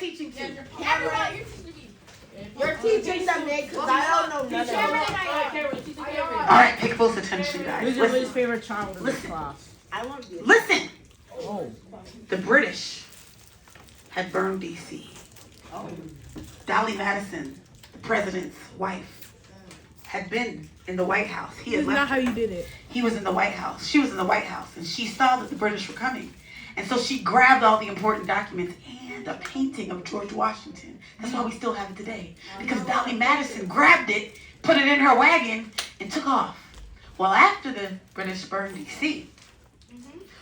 teaching too? You're teaching them, Nick, because I don't know none of them. All right, pay close attention, guys. Who's your least favorite child in this Listen. class? I want to be Listen. Oh. The British had burned D.C. Dolly Madison, the president's wife, had been in the White House. He had That's not left. how you did it. He was in the White House. She was in the White House, and she saw that the British were coming. And so she grabbed all the important documents and a painting of George Washington. That's why we still have it today. Because Dolly Madison grabbed it, put it in her wagon, and took off. Well, after the British burned D.C.,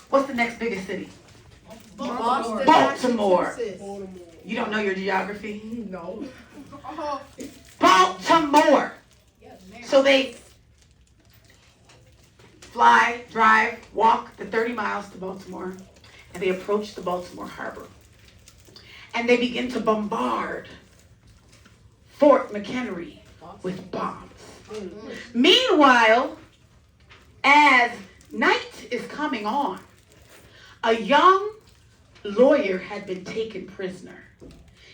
what's the next biggest city? Boston, Baltimore. Massachusetts. You don't know your geography? No. Baltimore. So they fly, drive, walk the 30 miles to Baltimore, and they approach the Baltimore harbor. And they begin to bombard Fort McHenry with bombs. Meanwhile, as night is coming on, a young lawyer had been taken prisoner.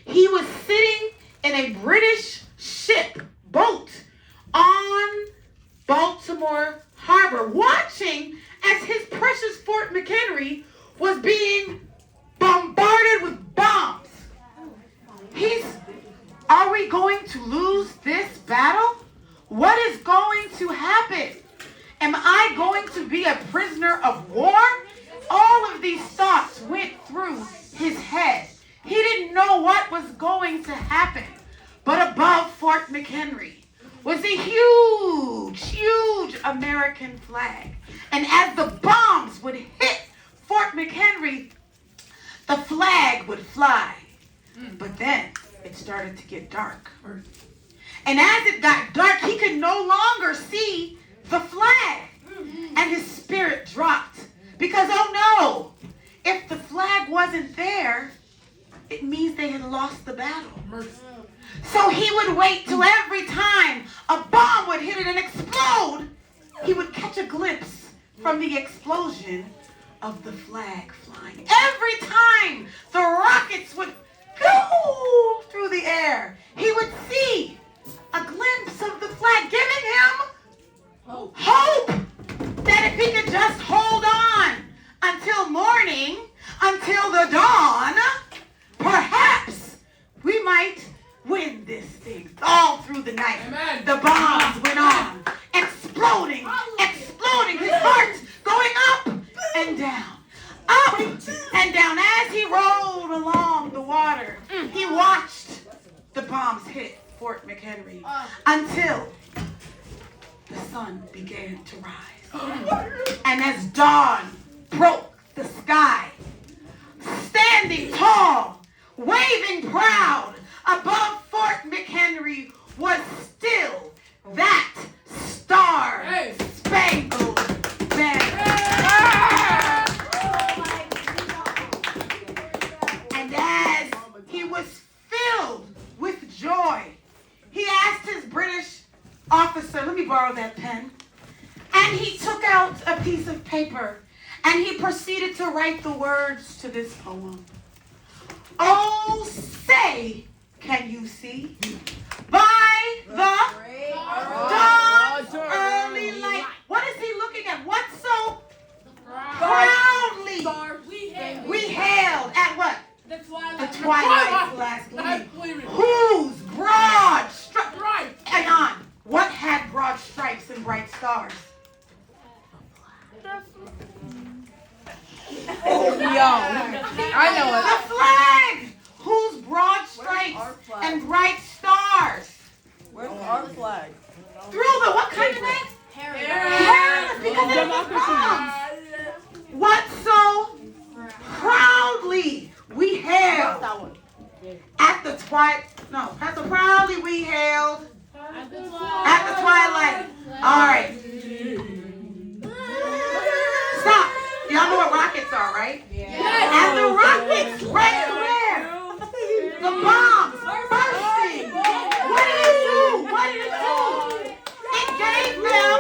He was sitting in a British boat on Baltimore Harbor, watching as his precious Fort McHenry was being bombarded with bombs. Are we going to lose this battle? What is going to happen? Am I going to be a prisoner of war? All of these thoughts went through his head. He didn't know what was going to happen. But above Fort McHenry was a huge American flag. And as the bombs would hit Fort McHenry, the flag would fly. But then it started to get dark. And as it got dark, he could no longer see the flag. And his spirit dropped. Because, oh no, if the flag wasn't there, it means they had lost the battle. So he would wait till every time a bomb would hit it and explode, he would catch a glimpse from the explosion of the flag flying. Every time the rockets would go through the air, he would see a glimpse of the flag, giving him hope that if he could just hold on until morning, until the dawn, perhaps we might win this thing. All through the night, Amen. The bombs went on, exploding, his heart going up and down, up and down. As he rolled along the water, he watched the bombs hit Fort McHenry until the sun began to rise. And as dawn broke the sky, standing tall, waving proud above Fort McHenry was still that Star Spangled Banner. And as he was filled with joy, he asked his British officer, let me borrow that pen. And he took out a piece of paper and he proceeded to write the words to this poem. Oh, say, can you see? By the dawn's early light. What is he looking at? What so proudly we hailed at what? The twilight's last gleaming. Whose broad stripes? Hang on. What had broad stripes and bright stars? I know it. The flag, whose broad stripes and bright stars. Where's our flag? Through the what kind of name? Hair. Because it was bombs. What so proudly we hailed at the twilight. No, how so proudly we hailed at the twilight. All right. Stop. Y'all know what rockets are, right? And the rockets went where? The bombs bursting. What did it do? What did it do? It gave them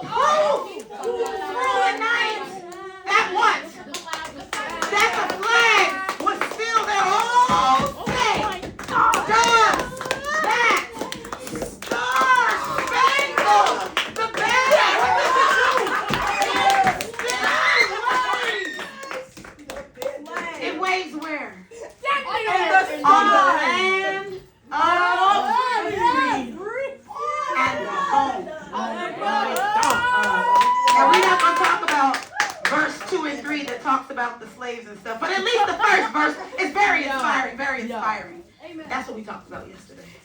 proof through the night that what? That the flag was still there. Oh, read that talks about the slaves and stuff, but at least the first verse is very inspiring, very inspiring. That's what we talked about yesterday.